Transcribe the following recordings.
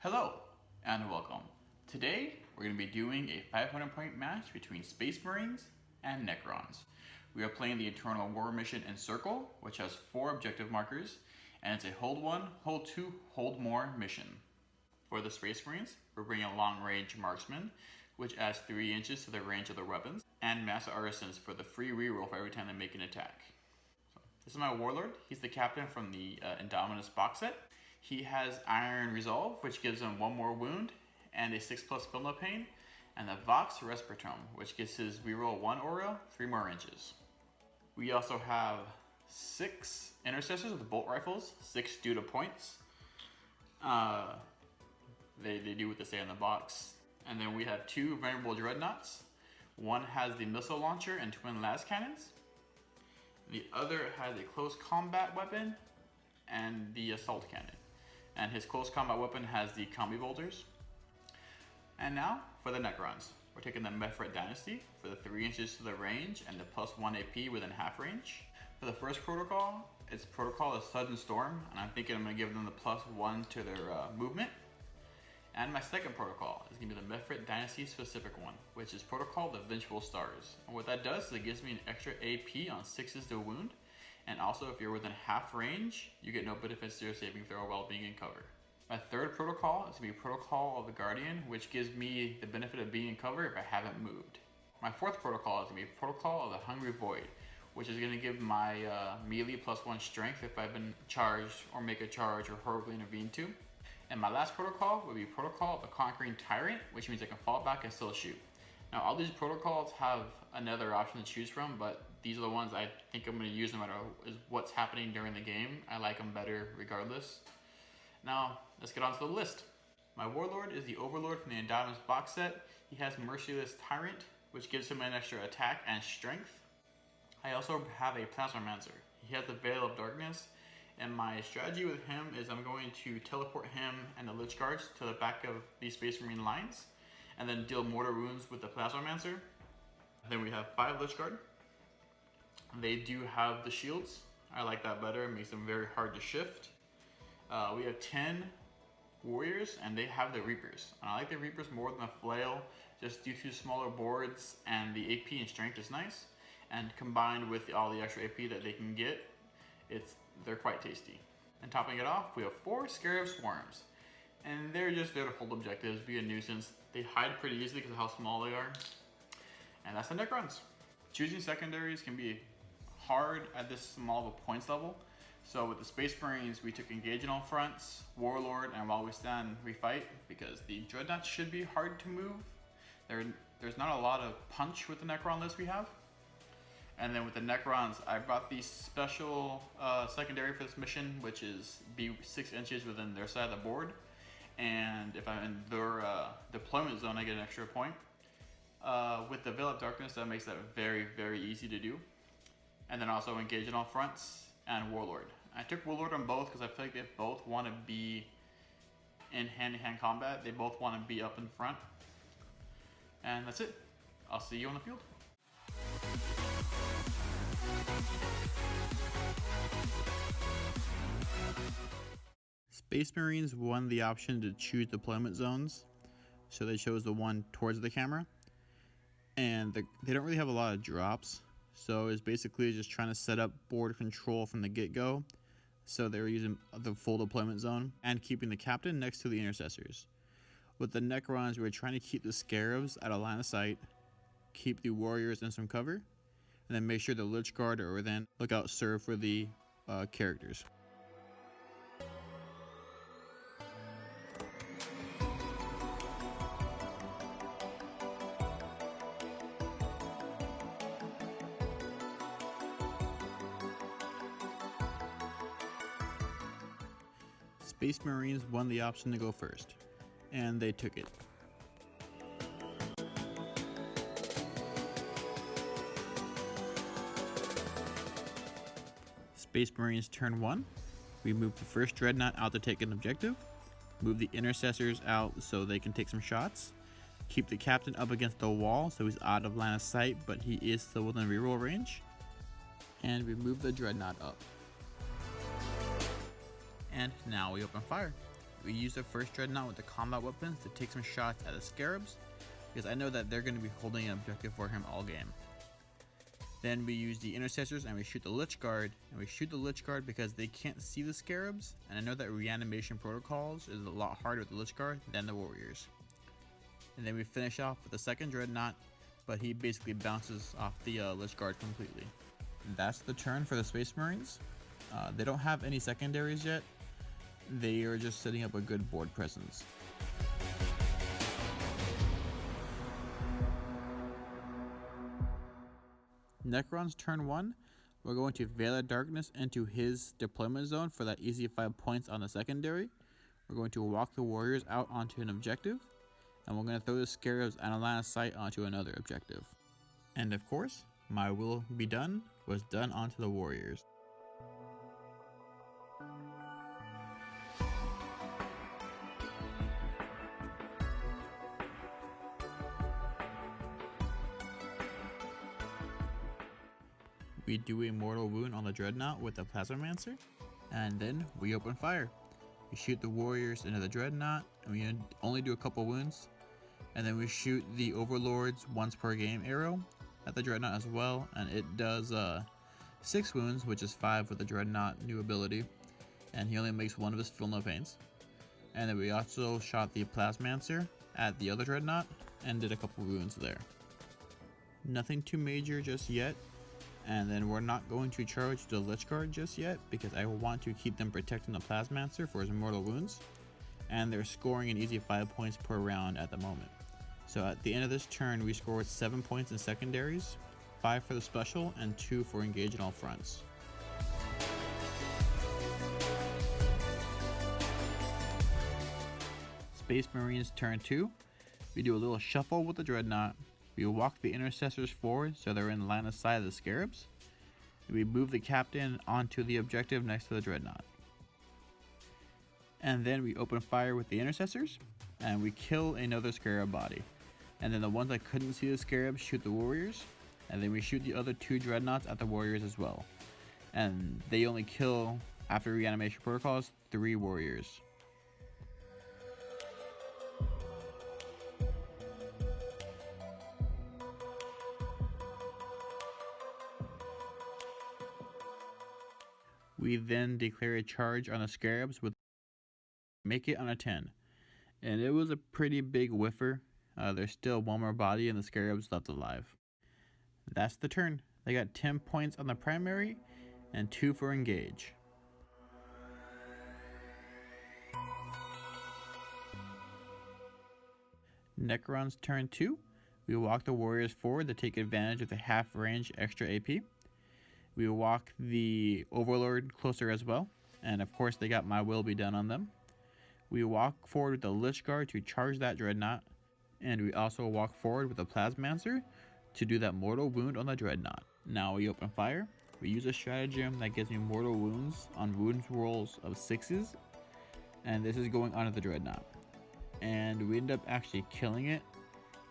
Hello and welcome. Today we're going to be doing a 500 point match between Space Marines and Necrons. We are playing the Eternal War mission in Circle, which has 4 objective markers, and it's a hold 1, hold 2, hold more mission. For the Space Marines, we're bringing a long range Marksmen, which adds 3 inches to the range of their weapons, and Master Artisans for the free reroll for every time they make an attack. So, this is my Warlord. He's the captain from the Indomitus box set. He has Iron Resolve, which gives him 1 more wound and a 6+ Film Pain, and the Vox Espiritum, which gives his reroll 1 aura, 3 more inches. We also have 6 Intercessors with bolt rifles, 6 due to points. They do what they say on the box. And then we have 2 Venerable Dreadnoughts. One has the missile launcher and twin lascannons. The other has a close combat weapon and the assault cannon. And his close combat weapon has the combi bolters. And now for the Necrons. We're taking the Mephrit Dynasty for the 3 inches to the range and the +1 AP within half range. For the first protocol, its protocol is Sudden Storm, and I'm thinking I'm going to give them the +1 to their movement. And my second protocol is going to be the Mephrit Dynasty specific one, which is protocol the Vengeful Stars. And what that does is it gives me an extra AP on 6s to wound. And also, if you're within half range, you get no benefits to your saving throw while being in cover. My third protocol is going to be Protocol of the Guardian, which gives me the benefit of being in cover if I haven't moved. My fourth protocol is going to be Protocol of the Hungry Void, which is going to give my melee +1 strength if I've been charged or make a charge or horribly intervened to. And my last protocol would be Protocol of the Conquering Tyrant, which means I can fall back and still shoot. Now, all these protocols have another option to choose from, but these are the ones I think I'm going to use no matter what's happening during the game. I like them better regardless. Now, let's get on to the list. My Warlord is the Overlord from the Indomitus box set. He has Merciless Tyrant, which gives him an extra attack and strength. I also have a Plasmancer. He has the Veil of Darkness, and my strategy with him is I'm going to teleport him and the Lich Guards to the back of the Space Marine lines, and then deal mortar wounds with the Plasmancer. Then we have 5 Lich Guard. They do have the shields. I like that better. It makes them very hard to shift. We have 10 Warriors, and they have the Reapers. And I like the Reapers more than the Flail, just due to smaller boards, and the AP and strength is nice. And combined with all the extra AP that they can get, they're quite tasty. And topping it off, we have 4 Scarab Swarms. And they're just there to hold objectives, be a nuisance. They hide pretty easily because of how small they are. And that's the Necrons. Choosing secondaries can be hard at this small of a points level. So with the Space Marines, we took Engage in all fronts, Warlord, and while we stand, we fight, because the Dreadnought should be hard to move. There's not a lot of punch with the Necron list we have. And then with the Necrons, I brought the special secondary for this mission, which is be 6 inches within their side of the board. And if I'm in their deployment zone, I get an extra point. With the Veil of Darkness, that makes that very, very easy to do. And then also Engage in all fronts and Warlord. I took Warlord on both because I feel like they both want to be in hand-to-hand combat. They both want to be up in front. And that's it. I'll see you on the field. Space Marines won the option to choose deployment zones, so they chose the one towards the camera. And they don't really have a lot of drops, so it's basically just trying to set up board control from the get-go. So they were using the full deployment zone and keeping the captain next to the intercessors. With the Necrons, we were trying to keep the Scarabs at a line of sight, keep the Warriors in some cover, and then make sure the Lich Guard are within lookout serve for the characters. Space Marines won the option to go first, and they took it. Space Marines turn 1. We move the first Dreadnought out to take an objective, move the Intercessors out so they can take some shots, keep the captain up against the wall so he's out of line of sight but he is still within reroll range, and we move the Dreadnought up. And now we open fire. we use the first Dreadnought with the combat weapons to take some shots at the Scarabs, because I know that they're going to be holding an objective for him all game. Then we use the Intercessors and we shoot the Lich Guard, and we shoot the Lich Guard because they can't see the Scarabs, and I know that reanimation protocols is a lot harder with the Lich Guard than the Warriors. And then we finish off with the second Dreadnought, but he basically bounces off the Lich Guard completely. And that's the turn for the Space Marines. They don't have any secondaries yet. They are just setting up a good board presence. Necrons turn 1, we're going to Veil of Darkness into his deployment zone for that easy 5 points on the secondary. We're going to walk the Warriors out onto an objective, and we're going to throw the Scarabs and a line of sight onto another objective. And of course, my will be done was done onto the Warriors. We do a mortal wound on the Dreadnought with the Plasmancer, and then we open fire. We shoot the Warriors into the Dreadnought, and we only do a couple wounds, and then we shoot the Overlord's once per game arrow at the Dreadnought as well, and it does 6 wounds, which is 5 with the Dreadnought new ability, and he only makes 1 of his Feel No Pains. And then we also shot the Plasmancer at the other Dreadnought and did a couple wounds there. Nothing too major just yet. And then we're not going to charge the Lich Guard just yet, because I want to keep them protecting the Plasmancer for his mortal wounds, and they're scoring an easy 5 points per round at the moment. So at the end of this turn, we scored 7 points in secondaries, 5 for the special, and 2 for engage in all fronts. Space Marines turn 2, we do a little shuffle with the Dreadnought. We walk the Intercessors forward so they're in line of sight of the Scarabs. We move the Captain onto the objective next to the Dreadnought. And then we open fire with the Intercessors, and we kill another Scarab body. And then the ones that couldn't see the Scarabs shoot the Warriors, and then we shoot the other 2 Dreadnoughts at the Warriors as well. And they only kill, after reanimation protocols, 3 Warriors. We then declare a charge on the Scarabs with make it on a 10. And it was a pretty big whiffer. There's still 1 more body and the Scarabs left alive. That's the turn. They got 10 points on the primary and 2 for engage. Necrons turn 2. We walk the Warriors forward to take advantage of the half range extra AP. We walk the Overlord closer as well, and of course they got my will be done on them. We walk forward with the Lich Guard to charge that Dreadnought, and we also walk forward with the Plasmancer to do that mortal wound on the Dreadnought. Now we open fire. We use a stratagem that gives me mortal wounds on wounds rolls of 6s, and this is going onto the Dreadnought. And we end up actually killing it,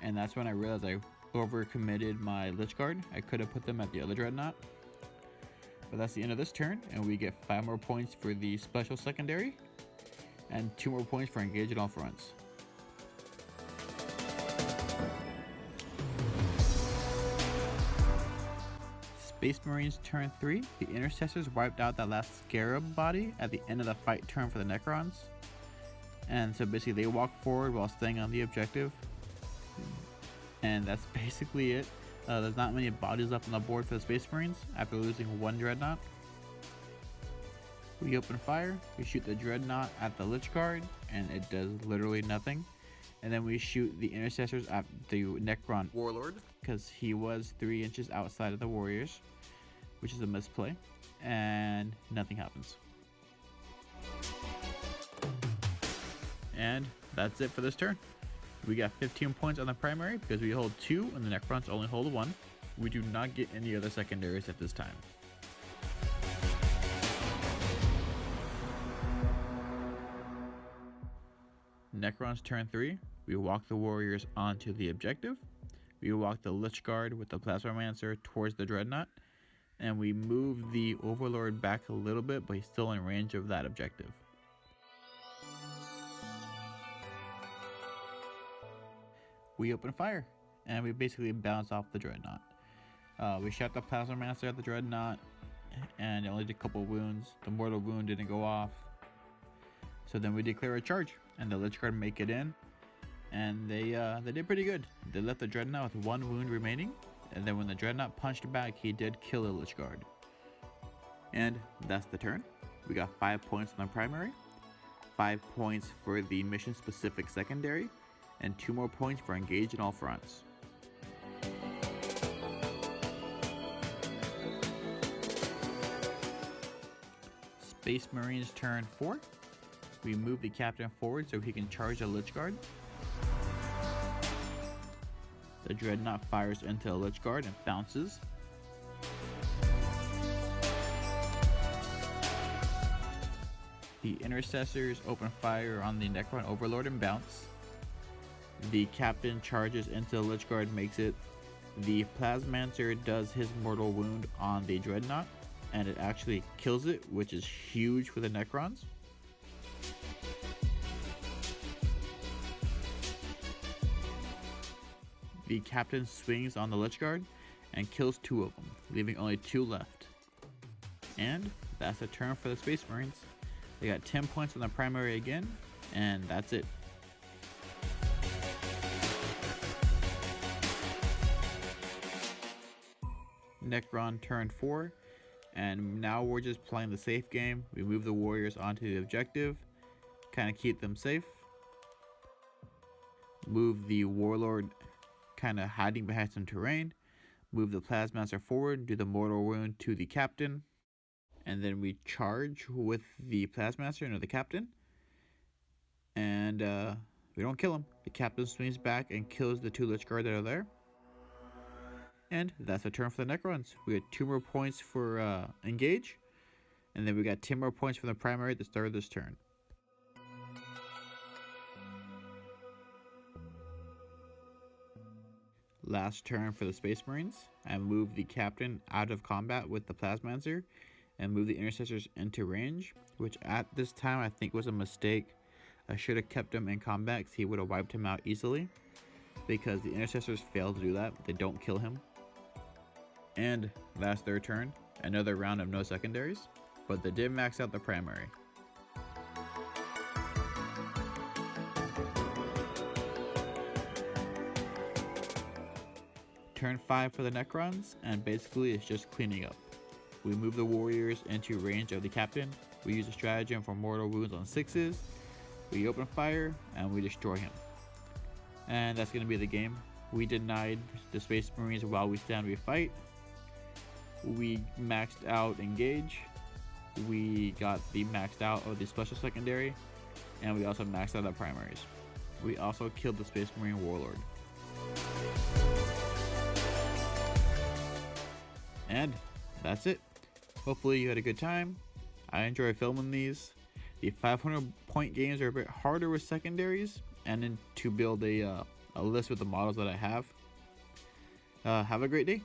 and that's when I realized I overcommitted my Lich Guard. I could have put them at the other Dreadnought. But that's the end of this turn, and we get 5 more points for the special secondary, and 2 more points for engage in all fronts. Space Marines turn 3, the Intercessors wiped out that last Scarab body at the end of the fight turn for the Necrons. And so basically they walk forward while staying on the objective. And that's basically it. There's not many bodies left on the board for the Space Marines after losing 1 Dreadnought. We open fire, we shoot the Dreadnought at the Lich Guard, and it does literally nothing. And then we shoot the Intercessors at the Necron Warlord, because he was 3 inches outside of the Warriors, which is a misplay, and nothing happens. And that's it for this turn. We got 15 points on the primary because we hold 2 and the Necrons only hold 1. We do not get any other secondaries at this time. Necrons turn 3. We walk the Warriors onto the objective. We walk the Lich Guard with the Plasmancer towards the Dreadnought. And we move the Overlord back a little bit, but he's still in range of that objective. we open fire, and we basically bounce off the Dreadnought. We shot the Plasmancer at the Dreadnought, and it only did a couple wounds. The mortal wound didn't go off. So then we declare a charge, and the Lich Guard make it in, and they did pretty good. They left the Dreadnought with 1 wound remaining, and then when the Dreadnought punched back, he did kill the Lich Guard. And that's the turn. We got 5 points on the primary, 5 points for the mission specific secondary, and 2 more points for engage in all fronts. Space Marines turn 4. We move the captain forward so he can charge the Lich Guard. The Dreadnought fires into a Lich Guard and bounces. The Intercessors open fire on the Necron Overlord and bounce. The captain charges into the Lich Guard, makes it. The Plasmancer does his mortal wound on the Dreadnought, and it actually kills it, which is huge for the Necrons. The captain swings on the Lich Guard and kills 2 of them, leaving only 2 left. And that's a turn for the Space Marines. They got 10 points on the primary again, and that's it. Necron turn 4, and now we're just playing the safe game. We move the warriors onto the objective, kind of keep them safe. Move the Warlord kind of hiding behind some terrain. Move the Plasmancer forward, do the mortal wound to the captain. And then we charge with the Plasmancer or the captain. And we don't kill him. The captain swings back and kills the 2 Lich Guard that are there. And that's a turn for the Necrons. We get 2 more points for engage. And then we got 10 more points from the primary at the start of this turn. Last turn for the Space Marines. I move the captain out of combat with the Plasmancer and move the Intercessors into range, which at this time I think was a mistake. I should have kept him in combat because he would have wiped him out easily, because the Intercessors fail to do that. They don't kill him. And that's their turn. Another round of no secondaries, but they did max out the primary. Turn 5 for the Necrons, and basically it's just cleaning up. We move the warriors into range of the captain. We use a stratagem for mortal wounds on 6s. We open fire and we destroy him. And that's going to be the game. We denied the Space Marines while we stand, we fight. We maxed out engage. We got the maxed out of the special secondary, and we also maxed out the primaries. We also killed the Space Marine Warlord. And that's it. Hopefully you had a good time. I enjoy filming these. The 500 point games are a bit harder with secondaries, and then to build a list with the models that I have. Have a great day.